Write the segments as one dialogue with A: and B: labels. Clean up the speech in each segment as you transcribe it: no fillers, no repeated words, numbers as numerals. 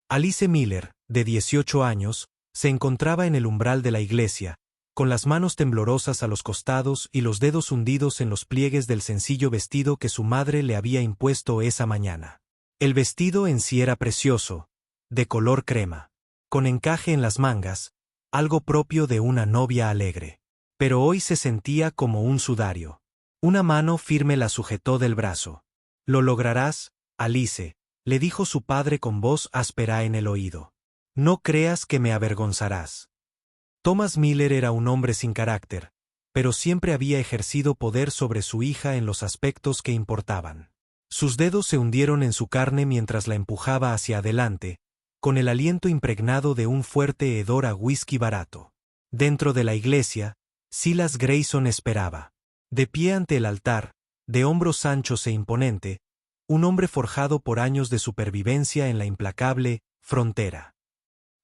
A: Alice Miller, de 18 años, se encontraba en el umbral de la iglesia, con las manos temblorosas a los costados y los dedos hundidos en los pliegues del sencillo vestido que su madre le había impuesto esa mañana. El vestido en sí era precioso, de color crema, con encaje en las mangas, algo propio de una novia alegre. Pero hoy se sentía como un sudario. Una mano firme la sujetó del brazo. «Lo lograrás, Alice», le dijo su padre con voz áspera en el oído. «No creas que me avergonzarás». Thomas Miller era un hombre sin carácter, pero siempre había ejercido poder sobre su hija en los aspectos que importaban. Sus dedos se hundieron en su carne mientras la empujaba hacia adelante, con el aliento impregnado de un fuerte hedor a whisky barato. Dentro de la iglesia, Silas Grayson esperaba. De pie ante el altar, de hombros anchos e imponente, un hombre forjado por años de supervivencia en la implacable frontera.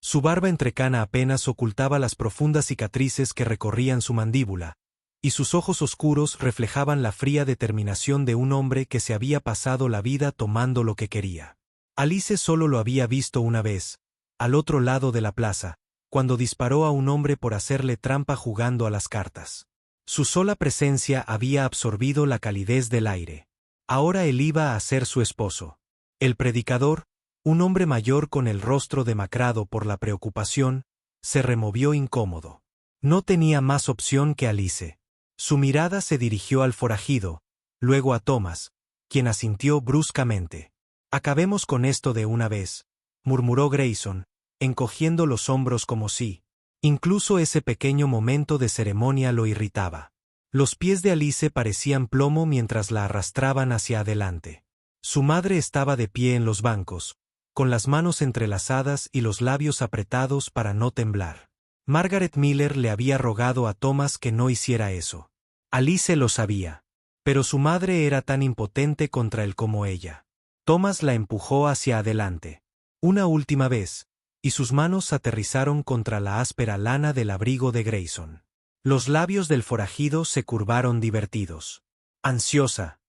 A: Su barba entrecana apenas ocultaba las profundas cicatrices que recorrían su mandíbula, y sus ojos oscuros reflejaban la fría determinación de un hombre que se había pasado la vida tomando lo que quería. Alice solo lo había visto una vez, al otro lado de la plaza, cuando disparó a un hombre por hacerle trampa jugando a las cartas. Su sola presencia había absorbido la calidez del aire. Ahora él iba a ser su esposo. El predicador, un hombre mayor con el rostro demacrado por la preocupación, se removió incómodo. No tenía más opción que Alice. Su mirada se dirigió al forajido, luego a Thomas, quien asintió bruscamente. «Acabemos con esto de una vez», murmuró Grayson, encogiendo los hombros como si. Incluso ese pequeño momento de ceremonia lo irritaba. Los pies de Alice parecían plomo mientras la arrastraban hacia adelante. Su madre estaba de pie en los bancos, con las manos entrelazadas y los labios apretados para no temblar. Margaret Miller le había rogado a Thomas que no hiciera eso. Alice lo sabía. Pero su madre era tan impotente contra él como ella. Thomas la empujó hacia adelante. Una última vez, y sus manos aterrizaron contra la áspera lana del abrigo de Grayson. Los labios del forajido se curvaron divertidos. «Ansiosa,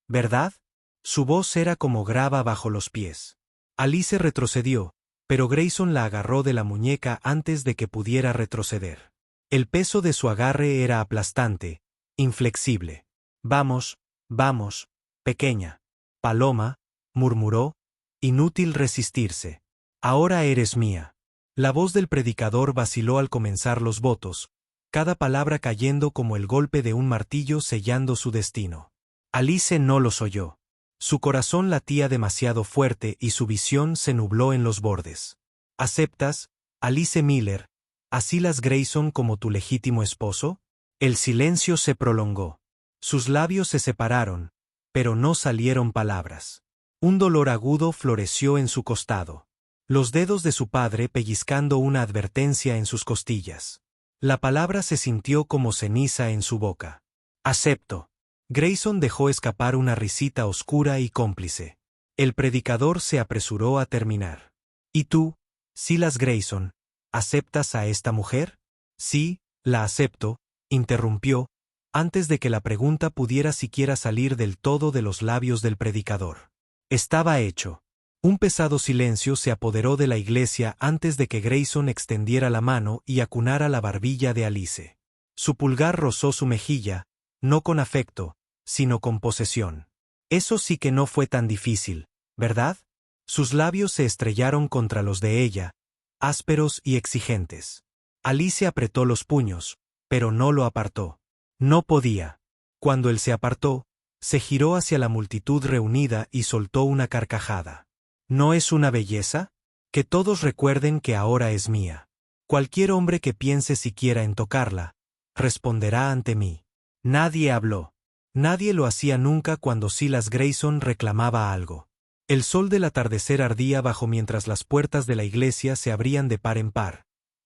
A: ¿verdad?». Su voz era como grava bajo los pies. Alice retrocedió, pero Grayson la agarró de la muñeca antes de que pudiera retroceder. El peso de su agarre era aplastante, inflexible. «Vamos, vamos, pequeña». «Paloma», murmuró, «inútil resistirse. Ahora eres mía». La voz del predicador vaciló al comenzar los votos, cada palabra cayendo como el golpe de un martillo sellando su destino. Alice no los oyó. Su corazón latía demasiado fuerte y su visión se nubló en los bordes. «¿Aceptas, Alice Miller, a Silas Grayson como tu legítimo esposo?». El silencio se prolongó. Sus labios se separaron, pero no salieron palabras. Un dolor agudo floreció en su costado. Los dedos de su padre pellizcando una advertencia en sus costillas. La palabra se sintió como ceniza en su boca. «Acepto». Grayson dejó escapar una risita oscura y cómplice. El predicador se apresuró a terminar. «¿Y tú, Silas Grayson, aceptas a esta mujer?». «Sí, la acepto», interrumpió, antes de que la pregunta pudiera siquiera salir del todo de los labios del predicador. Estaba hecho. Un pesado silencio se apoderó de la iglesia antes de que Grayson extendiera la mano y acunara la barbilla de Alice. Su pulgar rozó su mejilla, no con afecto, sino con posesión. «Eso sí que no fue tan difícil, ¿verdad?». Sus labios se estrellaron contra los de ella, ásperos y exigentes. Alice apretó los puños, pero no lo apartó. No podía. Cuando él se apartó, se giró hacia la multitud reunida y soltó una carcajada. «¿No es una belleza? Que todos recuerden que ahora es mía. Cualquier hombre que piense siquiera en tocarla, responderá ante mí». Nadie habló. Nadie lo hacía nunca cuando Silas Grayson reclamaba algo. El sol del atardecer ardía bajo mientras las puertas de la iglesia se abrían de par en par,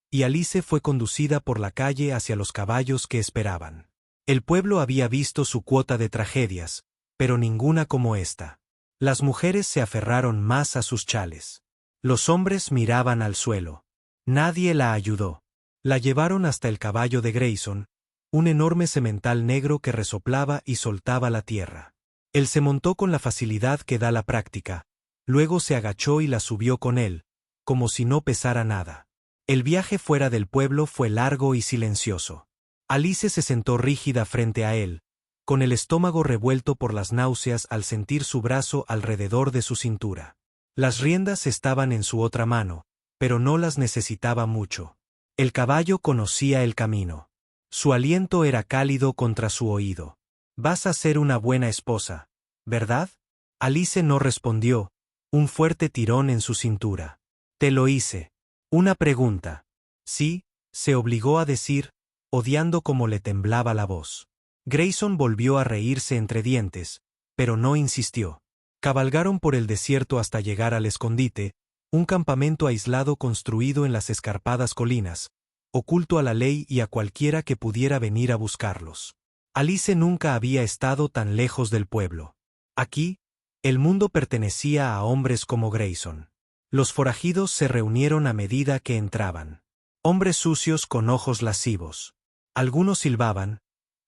A: y Alice fue conducida por la calle hacia los caballos que esperaban. El pueblo había visto su cuota de tragedias, pero ninguna como esta. Las mujeres se aferraron más a sus chales. Los hombres miraban al suelo. Nadie la ayudó. La llevaron hasta el caballo de Grayson, un enorme semental negro que resoplaba y soltaba la tierra. Él se montó con la facilidad que da la práctica, luego se agachó y la subió con él, como si no pesara nada. El viaje fuera del pueblo fue largo y silencioso. Alice se sentó rígida frente a él, con el estómago revuelto por las náuseas al sentir su brazo alrededor de su cintura. Las riendas estaban en su otra mano, pero no las necesitaba mucho. El caballo conocía el camino. Su aliento era cálido contra su oído. «Vas a ser una buena esposa, ¿verdad?» Alice no respondió, un fuerte tirón en su cintura. «Te lo hice. Una pregunta». «Sí», se obligó a decir, odiando cómo le temblaba la voz. Grayson volvió a reírse entre dientes, pero no insistió. Cabalgaron por el desierto hasta llegar al escondite, un campamento aislado construido en las escarpadas colinas, oculto a la ley y a cualquiera que pudiera venir a buscarlos. Alice nunca había estado tan lejos del pueblo. Aquí, el mundo pertenecía a hombres como Grayson. Los forajidos se reunieron a medida que entraban. Hombres sucios con ojos lascivos. Algunos silbaban,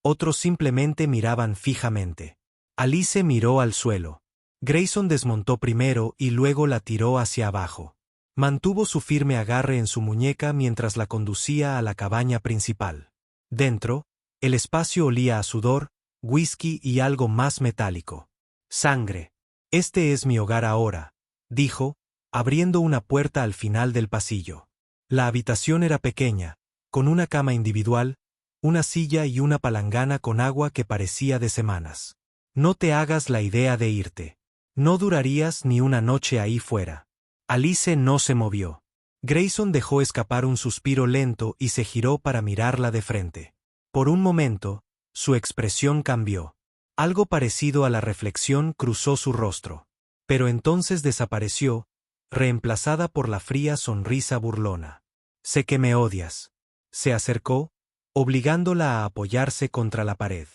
A: otros simplemente miraban fijamente. Alice miró al suelo. Grayson desmontó primero y luego la tiró hacia abajo. Mantuvo su firme agarre en su muñeca mientras la conducía a la cabaña principal. Dentro, el espacio olía a sudor, whisky y algo más metálico. «Sangre. Este es mi hogar ahora», dijo, abriendo una puerta al final del pasillo. La habitación era pequeña, con una cama individual, una silla y una palangana con agua que parecía de semanas. «No te hagas la idea de irte. No durarías ni una noche ahí fuera». Alice no se movió. Grayson dejó escapar un suspiro lento y se giró para mirarla de frente. Por un momento, su expresión cambió. Algo parecido a la reflexión cruzó su rostro. Pero entonces desapareció, reemplazada por la fría sonrisa burlona. «Sé que me odias». Se acercó, obligándola a apoyarse contra la pared.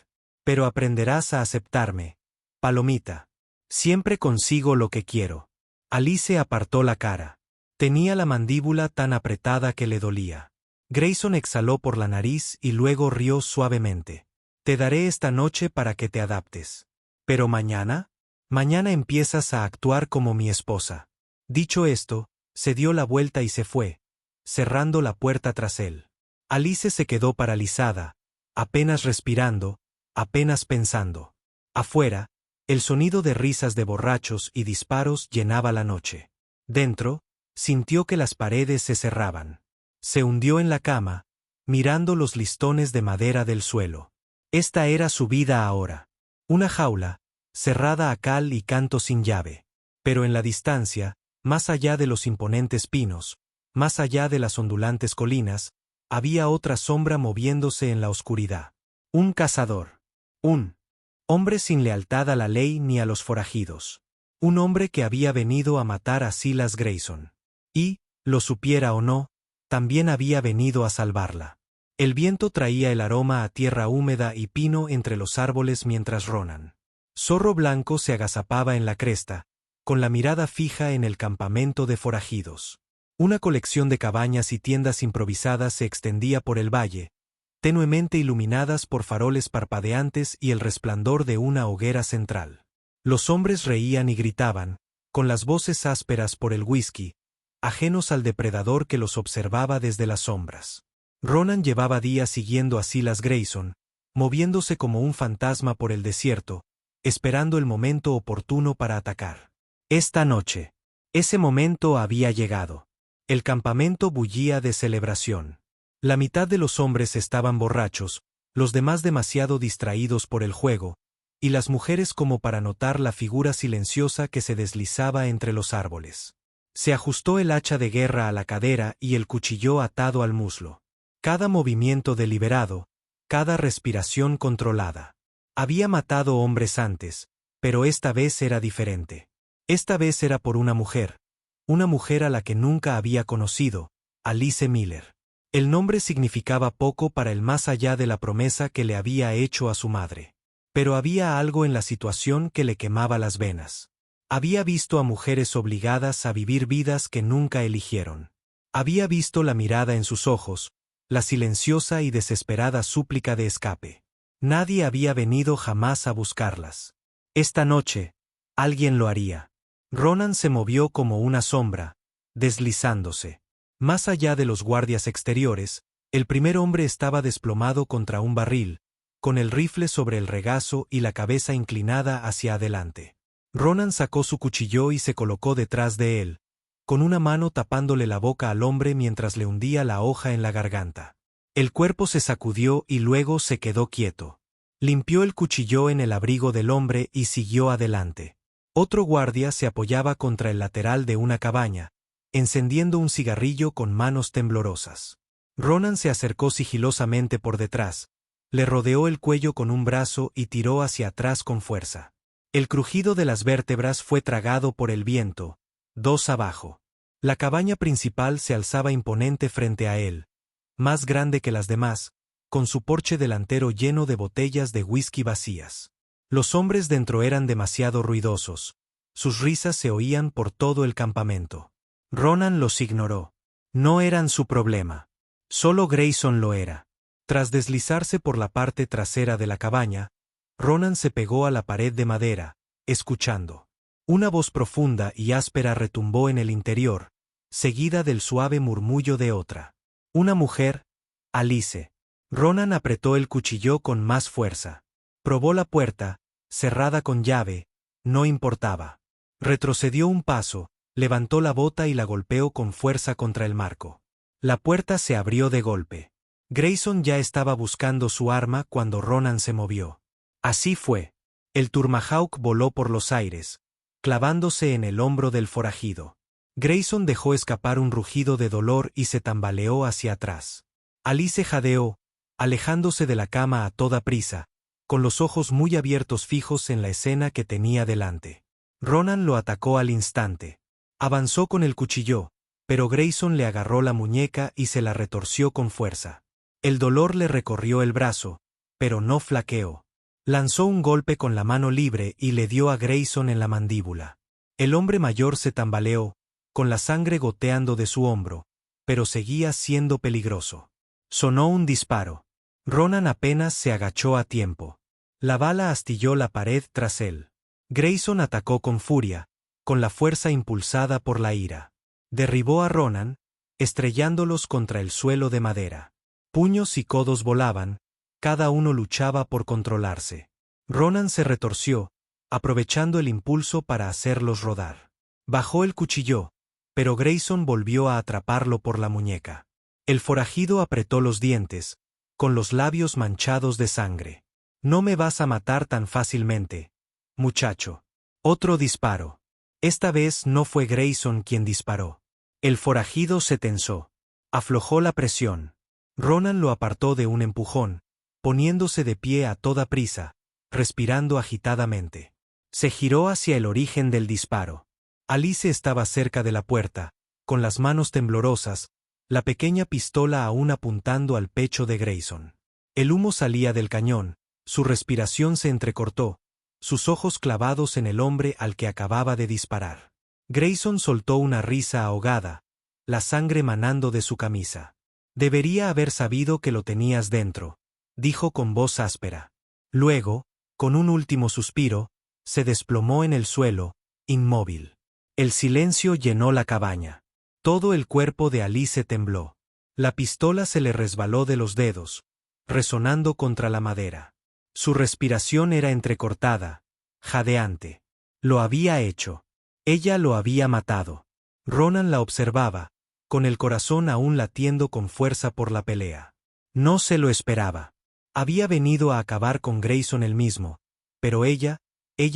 A: «Pero aprenderás a aceptarme, palomita. Siempre consigo lo que quiero». Alice apartó la cara. Tenía la mandíbula tan apretada que le dolía. Grayson exhaló por la nariz y luego rió suavemente. «Te daré esta noche para que te adaptes. ¿Pero mañana? Mañana empiezas a actuar como mi esposa». Dicho esto, se dio la vuelta y se fue, cerrando la puerta tras él. Alice se quedó paralizada, apenas respirando, apenas pensando. Afuera, el sonido de risas de borrachos y disparos llenaba la noche. Dentro, sintió que las paredes se cerraban. Se hundió en la cama, mirando los listones de madera del suelo. Esta era su vida ahora. Una jaula, cerrada a cal y canto sin llave. Pero en la distancia, más allá de los imponentes pinos, más allá de las ondulantes colinas, había otra sombra moviéndose en la oscuridad. Un cazador. Un hombre sin lealtad a la ley ni a los forajidos. Un hombre que había venido a matar a Silas Grayson. Y, lo supiera o no, también había venido a salvarla. El viento traía el aroma a tierra húmeda y pino entre los árboles mientras Ronan. Zorro Blanco se agazapaba en la cresta, con la mirada fija en el campamento de forajidos. Una colección de cabañas y tiendas improvisadas se extendía por el valle, tenuemente iluminadas por faroles parpadeantes y el resplandor de una hoguera central. Los hombres reían y gritaban, con las voces ásperas por el whisky, ajenos al depredador que los observaba desde las sombras. Ronan llevaba días siguiendo a Silas Grayson, moviéndose como un fantasma por el desierto, esperando el momento oportuno para atacar. Esta noche, ese momento había llegado. El campamento bullía de celebración. La mitad de los hombres estaban borrachos, los demás demasiado distraídos por el juego, y las mujeres como para notar la figura silenciosa que se deslizaba entre los árboles. Se ajustó el hacha de guerra a la cadera y el cuchillo atado al muslo. Cada movimiento deliberado, cada respiración controlada. Había matado hombres antes, pero esta vez era diferente. Esta vez era por una mujer a la que nunca había conocido, Alice Miller. El nombre significaba poco para el más allá de la promesa que le había hecho a su madre. Pero había algo en la situación que le quemaba las venas. Había visto a mujeres obligadas a vivir vidas que nunca eligieron. Había visto la mirada en sus ojos, la silenciosa y desesperada súplica de escape. Nadie había venido jamás a buscarlas. Esta noche, alguien lo haría. Ronan se movió como una sombra, deslizándose. Más allá de los guardias exteriores, el primer hombre estaba desplomado contra un barril, con el rifle sobre el regazo y la cabeza inclinada hacia adelante. Ronan sacó su cuchillo y se colocó detrás de él, con una mano tapándole la boca al hombre mientras le hundía la hoja en la garganta. El cuerpo se sacudió y luego se quedó quieto. Limpió el cuchillo en el abrigo del hombre y siguió adelante. Otro guardia se apoyaba contra el lateral de una cabaña, encendiendo un cigarrillo con manos temblorosas. Ronan se acercó sigilosamente por detrás, le rodeó el cuello con un brazo y tiró hacia atrás con fuerza. El crujido de las vértebras fue tragado por el viento, 2 abajo. La cabaña principal se alzaba imponente frente a él, más grande que las demás, con su porche delantero lleno de botellas de whisky vacías. Los hombres dentro eran demasiado ruidosos. Sus risas se oían por todo el campamento. Ronan los ignoró. No eran su problema. Solo Grayson lo era. Tras deslizarse por la parte trasera de la cabaña, Ronan se pegó a la pared de madera, escuchando. Una voz profunda y áspera retumbó en el interior, seguida del suave murmullo de otra. Una mujer, Alice. Ronan apretó el cuchillo con más fuerza. Probó la puerta, cerrada con llave, no importaba. Retrocedió un paso, levantó la bota y la golpeó con fuerza contra el marco. La puerta se abrió de golpe. Grayson ya estaba buscando su arma cuando Ronan se movió. Así fue. El Tomahawk voló por los aires, clavándose en el hombro del forajido. Grayson dejó escapar un rugido de dolor y se tambaleó hacia atrás. Alice jadeó, alejándose de la cama a toda prisa, con los ojos muy abiertos fijos en la escena que tenía delante. Ronan lo atacó al instante. Avanzó con el cuchillo, pero Grayson le agarró la muñeca y se la retorció con fuerza. El dolor le recorrió el brazo, pero no flaqueó. Lanzó un golpe con la mano libre y le dio a Grayson en la mandíbula. El hombre mayor se tambaleó, con la sangre goteando de su hombro, pero seguía siendo peligroso. Sonó un disparo. Ronan apenas se agachó a tiempo. La bala astilló la pared tras él. Grayson atacó con furia, con la fuerza impulsada por la ira. Derribó a Ronan, estrellándolos contra el suelo de madera. Puños y codos volaban, cada uno luchaba por controlarse. Ronan se retorció, aprovechando el impulso para hacerlos rodar. Bajó el cuchillo, pero Grayson volvió a atraparlo por la muñeca. El forajido apretó los dientes, con los labios manchados de sangre. No me vas a matar tan fácilmente, muchacho. Otro disparo. Esta vez no fue Grayson quien disparó. El forajido se tensó. Aflojó la presión. Ronan lo apartó de un empujón, poniéndose de pie a toda prisa, respirando agitadamente. Se giró hacia el origen del disparo. Alice estaba cerca de la puerta, con las manos temblorosas, la pequeña pistola aún apuntando al pecho de Grayson. El humo salía del cañón, su respiración se entrecortó, sus ojos clavados en el hombre al que acababa de disparar. Grayson soltó una risa ahogada, la sangre manando de su camisa. Debería haber sabido que lo tenías dentro, dijo con voz áspera. Luego, con un último suspiro, se desplomó en el suelo, inmóvil. El silencio llenó la cabaña. Todo el cuerpo de Alice tembló. La pistola se le resbaló de los dedos, resonando contra la madera. Su respiración era entrecortada, jadeante. Lo había hecho. Ella lo había matado. Ronan la observaba, con el corazón aún latiendo con fuerza por la pelea. No se lo esperaba. Había venido a acabar con Grayson él mismo, pero ella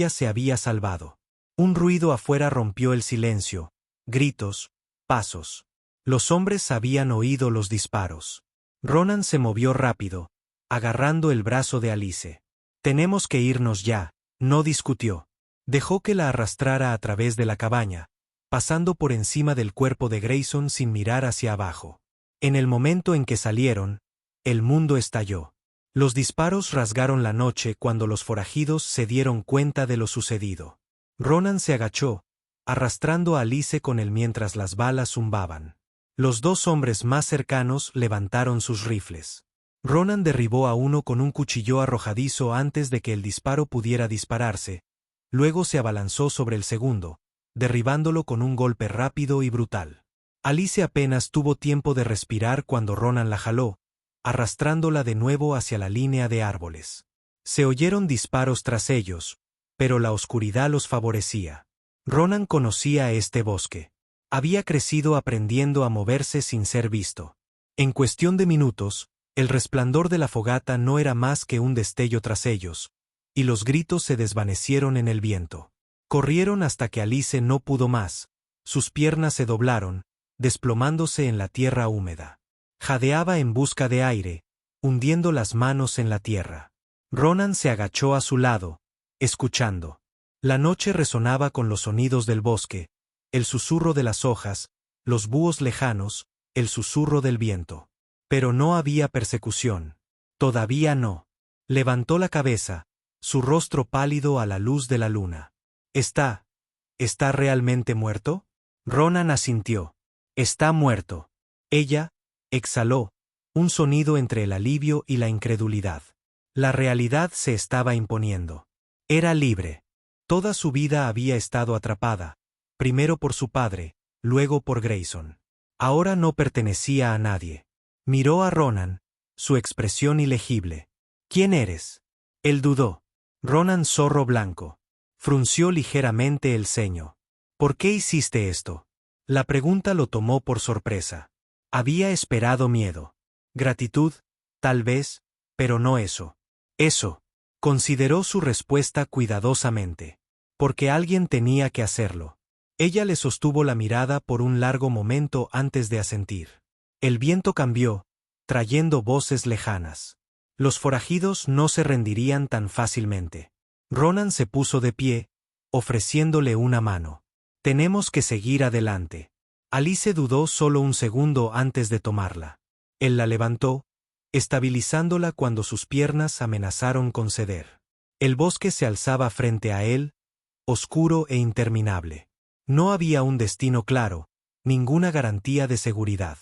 A: se había salvado. Un ruido afuera rompió el silencio, gritos, pasos. Los hombres habían oído los disparos. Ronan se movió rápido, agarrando el brazo de Alice. Tenemos que irnos ya, no discutió. Dejó que la arrastrara a través de la cabaña, pasando por encima del cuerpo de Grayson sin mirar hacia abajo. En el momento en que salieron, el mundo estalló. Los disparos rasgaron la noche cuando los forajidos se dieron cuenta de lo sucedido. Ronan se agachó, arrastrando a Alice con él mientras las balas zumbaban. Los dos hombres más cercanos levantaron sus rifles. Ronan derribó a uno con un cuchillo arrojadizo antes de que el disparo pudiera dispararse, luego se abalanzó sobre el segundo, derribándolo con un golpe rápido y brutal. Alice apenas tuvo tiempo de respirar cuando Ronan la jaló, arrastrándola de nuevo hacia la línea de árboles. Se oyeron disparos tras ellos, pero la oscuridad los favorecía. Ronan conocía este bosque. Había crecido aprendiendo a moverse sin ser visto. En cuestión de minutos, el resplandor de la fogata no era más que un destello tras ellos, y los gritos se desvanecieron en el viento. Corrieron hasta que Alice no pudo más. Sus piernas se doblaron, desplomándose en la tierra húmeda. Jadeaba en busca de aire, hundiendo las manos en la tierra. Ronan se agachó a su lado, escuchando. La noche resonaba con los sonidos del bosque, el susurro de las hojas, los búhos lejanos, el susurro del viento. Pero no había persecución. Todavía no. Levantó la cabeza, su rostro pálido a la luz de la luna. ¿Está realmente muerto? Ronan asintió. Está muerto. Ella exhaló, un sonido entre el alivio y la incredulidad. La realidad se estaba imponiendo. Era libre. Toda su vida había estado atrapada, primero por su padre, luego por Grayson. Ahora no pertenecía a nadie. Miró a Ronan, su expresión ilegible. ¿Quién eres? Él dudó. Ronan Zorro Blanco. Frunció ligeramente el ceño. ¿Por qué hiciste esto? La pregunta lo tomó por sorpresa. Había esperado miedo. Gratitud, tal vez, pero no eso. Eso. Consideró su respuesta cuidadosamente. Porque alguien tenía que hacerlo. Ella le sostuvo la mirada por un largo momento antes de asentir. El viento cambió, trayendo voces lejanas. Los forajidos no se rendirían tan fácilmente. Ronan se puso de pie, ofreciéndole una mano. Tenemos que seguir adelante. Alice dudó solo un segundo antes de tomarla. Él la levantó, estabilizándola cuando sus piernas amenazaron con ceder. El bosque se alzaba frente a él, oscuro e interminable. No había un destino claro, ninguna garantía de seguridad.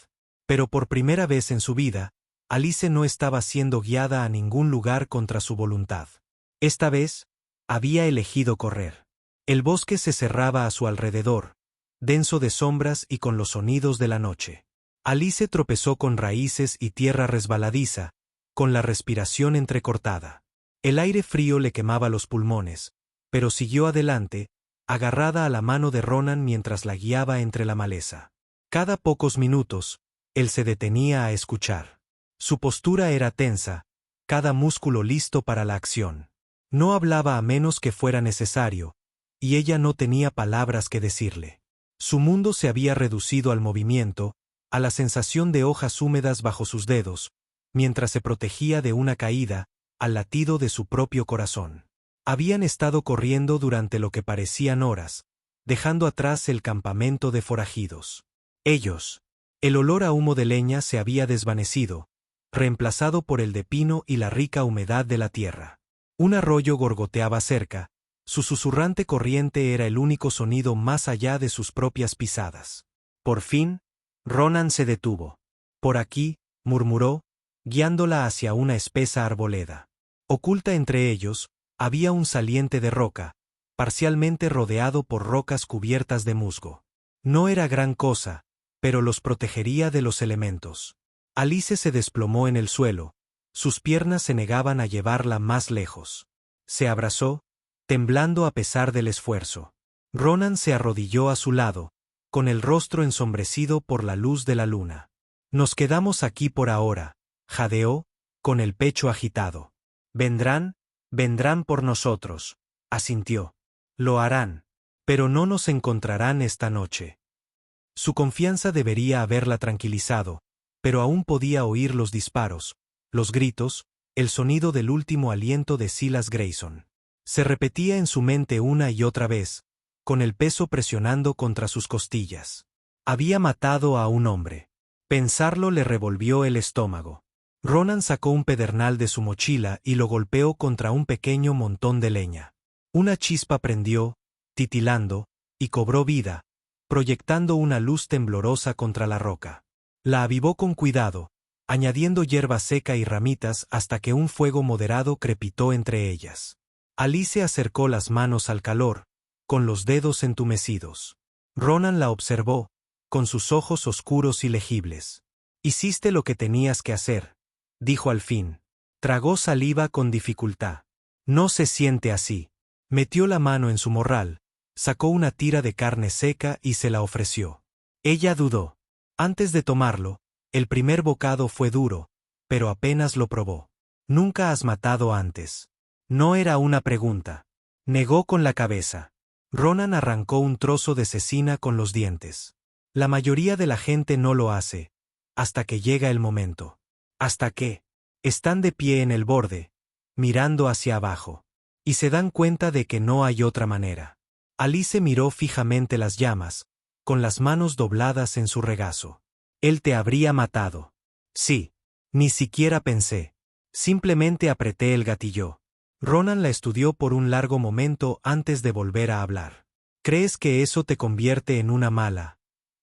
A: Pero por primera vez en su vida, Alice no estaba siendo guiada a ningún lugar contra su voluntad. Esta vez, había elegido correr. El bosque se cerraba a su alrededor, denso de sombras y con los sonidos de la noche. Alice tropezó con raíces y tierra resbaladiza, con la respiración entrecortada. El aire frío le quemaba los pulmones, pero siguió adelante, agarrada a la mano de Ronan mientras la guiaba entre la maleza. Cada pocos minutos, él se detenía a escuchar. Su postura era tensa, cada músculo listo para la acción. No hablaba a menos que fuera necesario, y ella no tenía palabras que decirle. Su mundo se había reducido al movimiento, a la sensación de hojas húmedas bajo sus dedos, mientras se protegía de una caída, al latido de su propio corazón. Habían estado corriendo durante lo que parecían horas, dejando atrás el campamento de forajidos. Ellos. El olor a humo de leña se había desvanecido, reemplazado por el de pino y la rica humedad de la tierra. Un arroyo gorgoteaba cerca, su susurrante corriente era el único sonido más allá de sus propias pisadas. Por fin, Ronan se detuvo. Por aquí, murmuró, guiándola hacia una espesa arboleda. Oculta entre ellos, había un saliente de roca, parcialmente rodeado por rocas cubiertas de musgo. No era gran cosa, pero los protegería de los elementos. Alice se desplomó en el suelo, sus piernas se negaban a llevarla más lejos. Se abrazó, temblando a pesar del esfuerzo. Ronan se arrodilló a su lado, con el rostro ensombrecido por la luz de la luna. Nos quedamos aquí por ahora, jadeó, con el pecho agitado. Vendrán por nosotros, asintió. Lo harán, pero no nos encontrarán esta noche. Su confianza debería haberla tranquilizado, pero aún podía oír los disparos, los gritos, el sonido del último aliento de Silas Grayson. Se repetía en su mente una y otra vez, con el peso presionando contra sus costillas. Había matado a un hombre. Pensarlo le revolvió el estómago. Ronan sacó un pedernal de su mochila y lo golpeó contra un pequeño montón de leña. Una chispa prendió, titilando, y cobró vida, proyectando una luz temblorosa contra la roca. La avivó con cuidado, añadiendo hierba seca y ramitas hasta que un fuego moderado crepitó entre ellas. Alice acercó las manos al calor, con los dedos entumecidos. Ronan la observó, con sus ojos oscuros y legibles. Hiciste lo que tenías que hacer, dijo al fin. Tragó saliva con dificultad. No se siente así. Metió la mano en su morral, sacó una tira de carne seca y se la ofreció. Ella dudó. Antes de tomarlo, el primer bocado fue duro, pero apenas lo probó. ¿Nunca has matado antes? No era una pregunta. Negó con la cabeza. Ronan arrancó un trozo de cecina con los dientes. La mayoría de la gente no lo hace, hasta que llega el momento. Hasta que están de pie en el borde, mirando hacia abajo, y se dan cuenta de que no hay otra manera. Alice miró fijamente las llamas, con las manos dobladas en su regazo. Él te habría matado. Sí. Ni siquiera pensé. Simplemente apreté el gatillo. Ronan la estudió por un largo momento antes de volver a hablar. ¿Crees que eso te convierte en una mala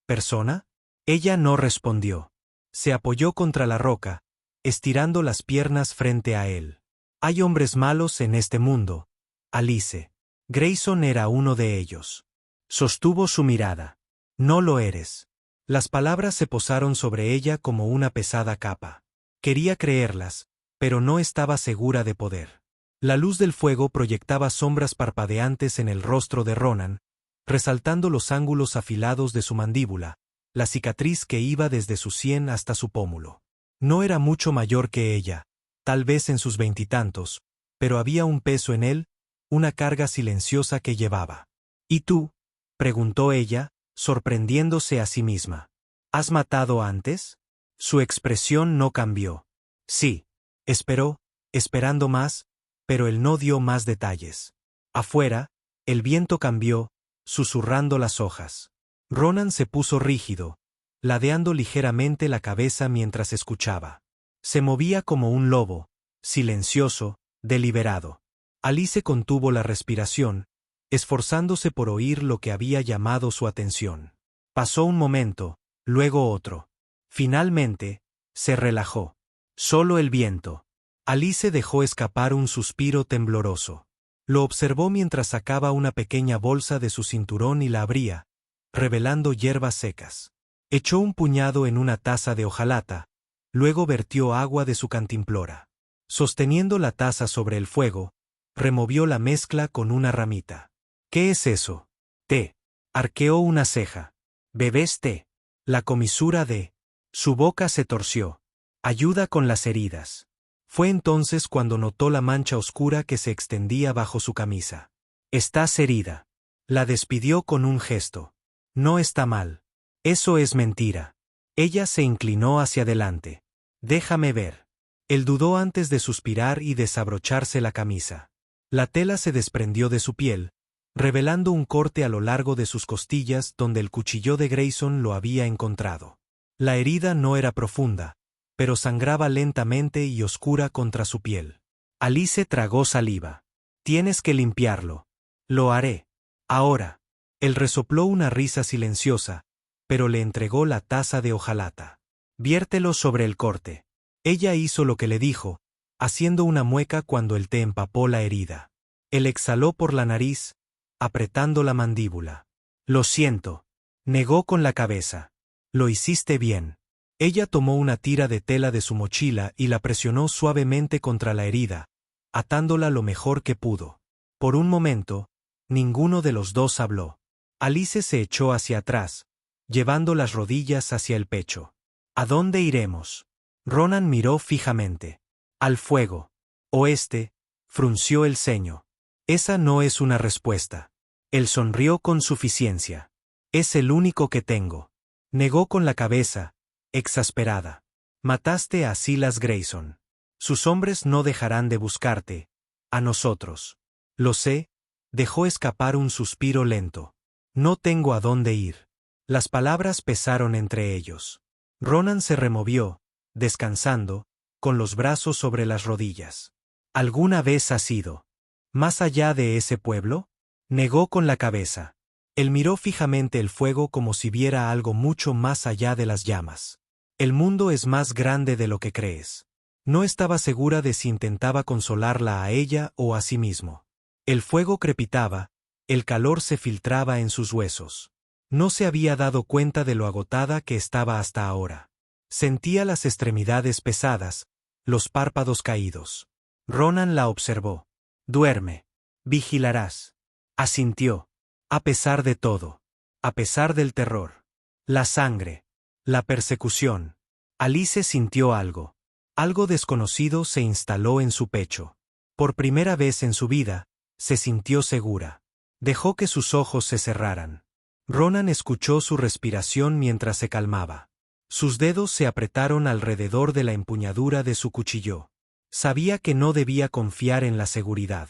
A: persona? Ella no respondió. Se apoyó contra la roca, estirando las piernas frente a él. Hay hombres malos en este mundo, Alice. Grayson era uno de ellos. Sostuvo su mirada. No lo eres. Las palabras se posaron sobre ella como una pesada capa. Quería creerlas, pero no estaba segura de poder. La luz del fuego proyectaba sombras parpadeantes en el rostro de Ronan, resaltando los ángulos afilados de su mandíbula, la cicatriz que iba desde su sien hasta su pómulo. No era mucho mayor que ella, tal vez en sus veintitantos, pero había un peso en él, una carga silenciosa que llevaba. ¿Y tú? Preguntó ella, sorprendiéndose a sí misma. ¿Has matado antes? Su expresión no cambió. Sí. Esperó, esperando más, pero él no dio más detalles. Afuera, el viento cambió, susurrando las hojas. Ronan se puso rígido, ladeando ligeramente la cabeza mientras escuchaba. Se movía como un lobo, silencioso, deliberado. Alice contuvo la respiración, esforzándose por oír lo que había llamado su atención. Pasó un momento, luego otro. Finalmente, se relajó. Solo el viento. Alice dejó escapar un suspiro tembloroso. Lo observó mientras sacaba una pequeña bolsa de su cinturón y la abría, revelando hierbas secas. Echó un puñado en una taza de hojalata, luego vertió agua de su cantimplora. Sosteniendo la taza sobre el fuego, removió la mezcla con una ramita. ¿Qué es eso? Té. Arqueó una ceja. ¿Bebés té? La comisura de... Su boca se torció. Ayuda con las heridas. Fue entonces cuando notó la mancha oscura que se extendía bajo su camisa. Estás herida. La despidió con un gesto. No está mal. Eso es mentira. Ella se inclinó hacia adelante. Déjame ver. Él dudó antes de suspirar y desabrocharse la camisa. La tela se desprendió de su piel, revelando un corte a lo largo de sus costillas donde el cuchillo de Grayson lo había encontrado. La herida no era profunda, pero sangraba lentamente y oscura contra su piel. Alice tragó saliva. Tienes que limpiarlo. Lo haré. Ahora. Él resopló una risa silenciosa, pero le entregó la taza de hojalata. Viértelo sobre el corte. Ella hizo lo que le dijo, haciendo una mueca cuando el té empapó la herida. Él exhaló por la nariz, apretando la mandíbula. Lo siento. Negó con la cabeza. Lo hiciste bien. Ella tomó una tira de tela de su mochila y la presionó suavemente contra la herida, atándola lo mejor que pudo. Por un momento, ninguno de los dos habló. Alice se echó hacia atrás, llevando las rodillas hacia el pecho. ¿A dónde iremos? Ronan miró fijamente. Al fuego. Oeste, frunció el ceño. Esa no es una respuesta. Él sonrió con suficiencia. Es el único que tengo. Negó con la cabeza, exasperada. Mataste a Silas Grayson. Sus hombres no dejarán de buscarte. A nosotros. Lo sé, dejó escapar un suspiro lento. No tengo a dónde ir. Las palabras pesaron entre ellos. Ronan se removió, descansando, con los brazos sobre las rodillas. ¿Alguna vez has ido más allá de ese pueblo? Negó con la cabeza. Él miró fijamente el fuego como si viera algo mucho más allá de las llamas. El mundo es más grande de lo que crees. No estaba segura de si intentaba consolarla a ella o a sí mismo. El fuego crepitaba, el calor se filtraba en sus huesos. No se había dado cuenta de lo agotada que estaba hasta ahora. Sentía las extremidades pesadas, los párpados caídos. Ronan la observó. Duerme. Vigilarás. Asintió. A pesar de todo. A pesar del terror. La sangre. La persecución. Alice sintió algo. Algo desconocido se instaló en su pecho. Por primera vez en su vida, se sintió segura. Dejó que sus ojos se cerraran. Ronan escuchó su respiración mientras se calmaba. Sus dedos se apretaron alrededor de la empuñadura de su cuchillo. Sabía que no debía confiar en la seguridad.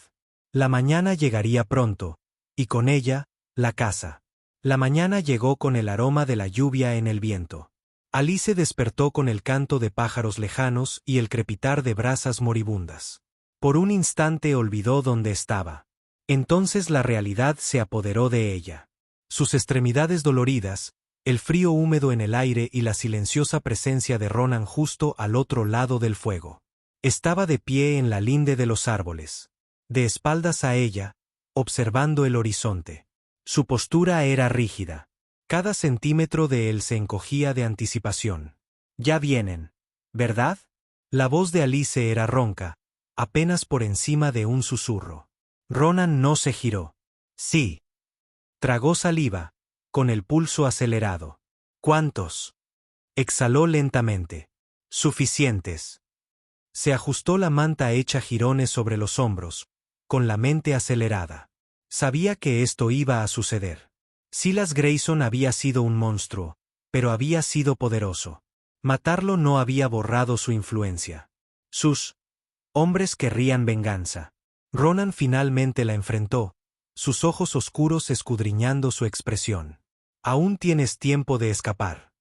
A: La mañana llegaría pronto, y con ella, la casa. La mañana llegó con el aroma de la lluvia en el viento. Alice despertó con el canto de pájaros lejanos y el crepitar de brasas moribundas. Por un instante olvidó dónde estaba. Entonces la realidad se apoderó de ella. Sus extremidades doloridas, el frío húmedo en el aire y la silenciosa presencia de Ronan justo al otro lado del fuego. Estaba de pie en la linde de los árboles, de espaldas a ella, observando el horizonte. Su postura era rígida. Cada centímetro de él se encogía de anticipación. Ya vienen, ¿verdad? La voz de Alice era ronca, apenas por encima de un susurro. Ronan no se giró. Sí. Tragó saliva, con el pulso acelerado. ¿Cuántos? Exhaló lentamente. Suficientes. Se ajustó la manta hecha jirones sobre los hombros, con la mente acelerada. Sabía que esto iba a suceder. Silas Grayson había sido un monstruo, pero había sido poderoso. Matarlo no había borrado su influencia. Sus hombres querrían venganza. Ronan finalmente la enfrentó, sus ojos oscuros escudriñando su expresión. Aún tienes tiempo de escapar.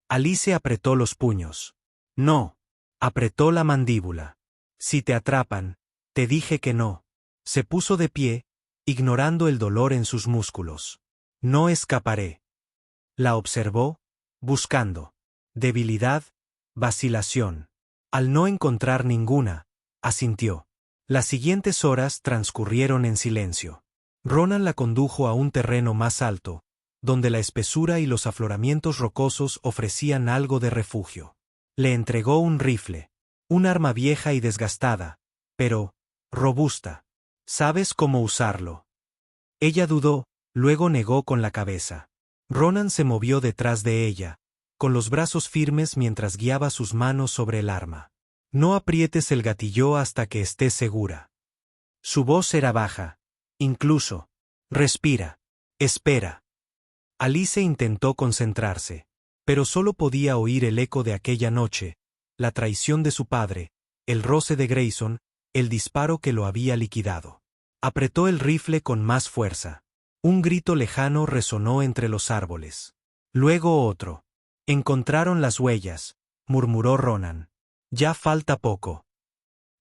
A: Alice apretó los puños. No. Apretó la mandíbula. Si te atrapan, te dije que no. Se puso de pie, ignorando el dolor en sus músculos. No escaparé. La observó, buscando. Debilidad, vacilación. Al no encontrar ninguna, asintió. Las siguientes horas transcurrieron en silencio. Ronan la condujo a un terreno más alto, donde la espesura y los afloramientos rocosos ofrecían algo de refugio. Le entregó un rifle, un arma vieja y desgastada, pero robusta. ¿Sabes cómo usarlo? Ella dudó, luego negó con la cabeza. Ronan se movió detrás de ella, con los brazos firmes mientras guiaba sus manos sobre el arma. No aprietes el gatillo hasta que estés segura. Su voz era baja. Incluso. Respira. Espera. Alice intentó concentrarse, pero solo podía oír el eco de aquella noche, la traición de su padre, el roce de Grayson, el disparo que lo había liquidado. Apretó el rifle con más fuerza. Un grito lejano resonó entre los árboles. Luego otro. Encontraron las huellas, murmuró Ronan. Ya falta poco.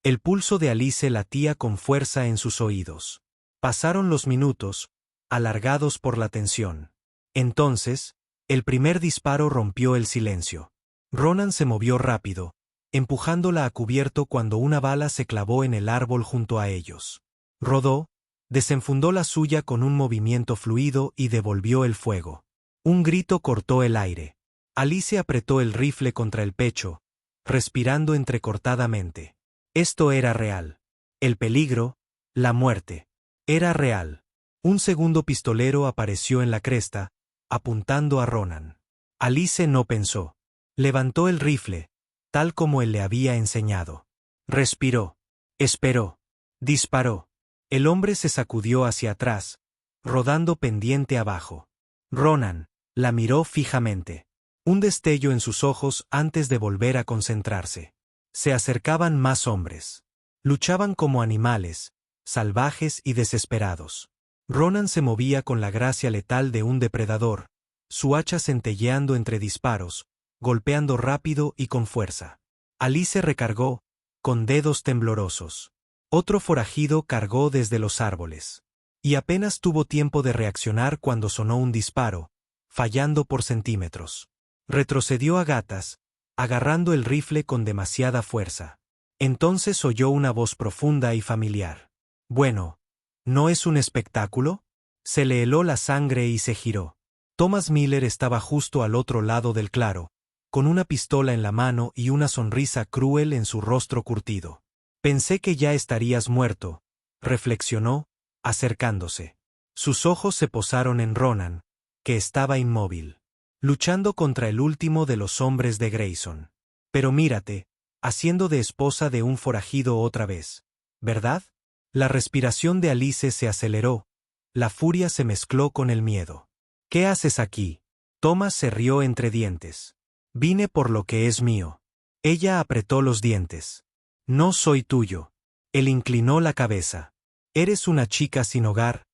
A: El pulso de Alice latía con fuerza en sus oídos. Pasaron los minutos, alargados por la tensión. Entonces, el primer disparo rompió el silencio. Ronan se movió rápido, empujándola a cubierto cuando una bala se clavó en el árbol junto a ellos. Rodó, desenfundó la suya con un movimiento fluido y devolvió el fuego. Un grito cortó el aire. Alice apretó el rifle contra el pecho, respirando entrecortadamente. Esto era real. El peligro, la muerte. Era real. Un segundo pistolero apareció en la cresta, apuntando a Ronan. Alice no pensó. Levantó el rifle, tal como él le había enseñado. Respiró. Esperó. Disparó. El hombre se sacudió hacia atrás, rodando pendiente abajo. Ronan la miró fijamente. Un destello en sus ojos antes de volver a concentrarse. Se acercaban más hombres. Luchaban como animales, salvajes y desesperados. Ronan se movía con la gracia letal de un depredador, su hacha centelleando entre disparos, golpeando rápido y con fuerza. Alice recargó, con dedos temblorosos. Otro forajido cargó desde los árboles. Y apenas tuvo tiempo de reaccionar cuando sonó un disparo, fallando por centímetros. Retrocedió a gatas, agarrando el rifle con demasiada fuerza. Entonces oyó una voz profunda y familiar. Bueno, ¿no es un espectáculo? Se le heló la sangre y se giró. Thomas Miller estaba justo al otro lado del claro, con una pistola en la mano y una sonrisa cruel en su rostro curtido. Pensé que ya estarías muerto, reflexionó, acercándose. Sus ojos se posaron en Ronan, que estaba inmóvil, luchando contra el último de los hombres de Grayson. Pero mírate, haciendo de esposa de un forajido otra vez, ¿verdad? La respiración de Alice se aceleró, la furia se mezcló con el miedo. ¿Qué haces aquí? Thomas se rió entre dientes. Vine por lo que es mío. Ella apretó los dientes. No soy tuyo. Él inclinó la cabeza. Eres una chica sin hogar,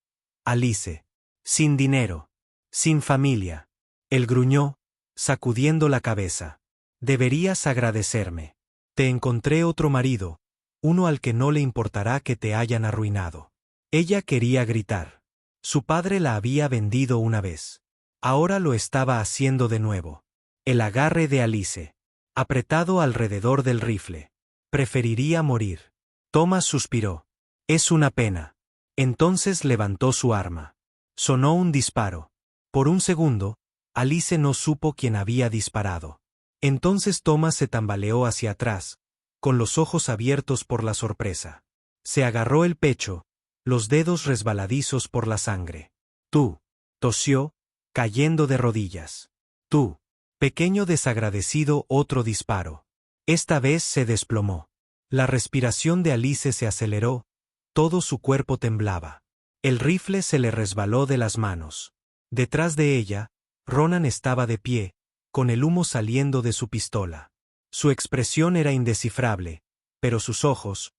A: Alice. Sin dinero. Sin familia. Él gruñó, sacudiendo la cabeza. Deberías agradecerme. Te encontré otro marido, uno al que no le importará que te hayan arruinado. Ella quería gritar. Su padre la había vendido una vez. Ahora lo estaba haciendo de nuevo. El agarre de Alice, apretado alrededor del rifle. Preferiría morir. Thomas suspiró. Es una pena. Entonces levantó su arma. Sonó un disparo. Por un segundo, Alice no supo quién había disparado. Entonces Thomas se tambaleó hacia atrás, con los ojos abiertos por la sorpresa. Se agarró el pecho, los dedos resbaladizos por la sangre. Tú, tosió, cayendo de rodillas. Tú, pequeño desagradecido, otro disparo. Esta vez se desplomó. La respiración de Alice se aceleró, todo su cuerpo temblaba. El rifle se le resbaló de las manos. Detrás de ella, Ronan estaba de pie, con el humo saliendo de su pistola. Su expresión era indescifrable, pero sus ojos,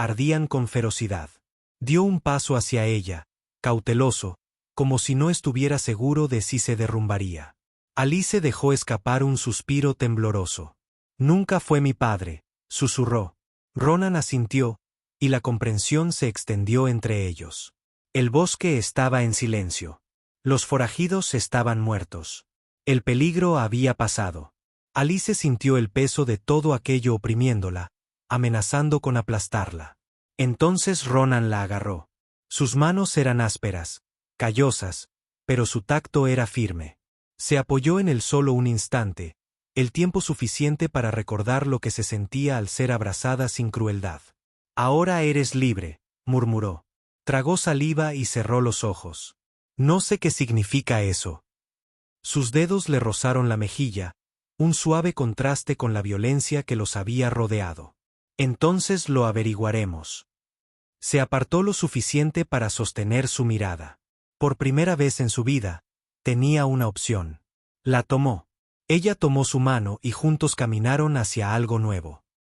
A: ardían con ferocidad. Dio un paso hacia ella, cauteloso, como si no estuviera seguro de si se derrumbaría. Alice dejó escapar un suspiro tembloroso. Nunca fue mi padre, susurró. Ronan asintió, y la comprensión se extendió entre ellos. El bosque estaba en silencio. Los forajidos estaban muertos. El peligro había pasado. Alice sintió el peso de todo aquello oprimiéndola, amenazando con aplastarla. Entonces Ronan la agarró. Sus manos eran ásperas, callosas, pero su tacto era firme. Se apoyó en él solo un instante, el tiempo suficiente para recordar lo que se sentía al ser abrazada sin crueldad. Ahora eres libre, murmuró. Tragó saliva y cerró los ojos. No sé qué significa eso. Sus dedos le rozaron la mejilla, un suave contraste con la violencia que los había rodeado. Entonces lo averiguaremos. Se apartó lo suficiente para sostener su mirada. Por primera vez en su vida, tenía una opción. La tomó. Ella tomó su mano y juntos caminaron hacia algo nuevo.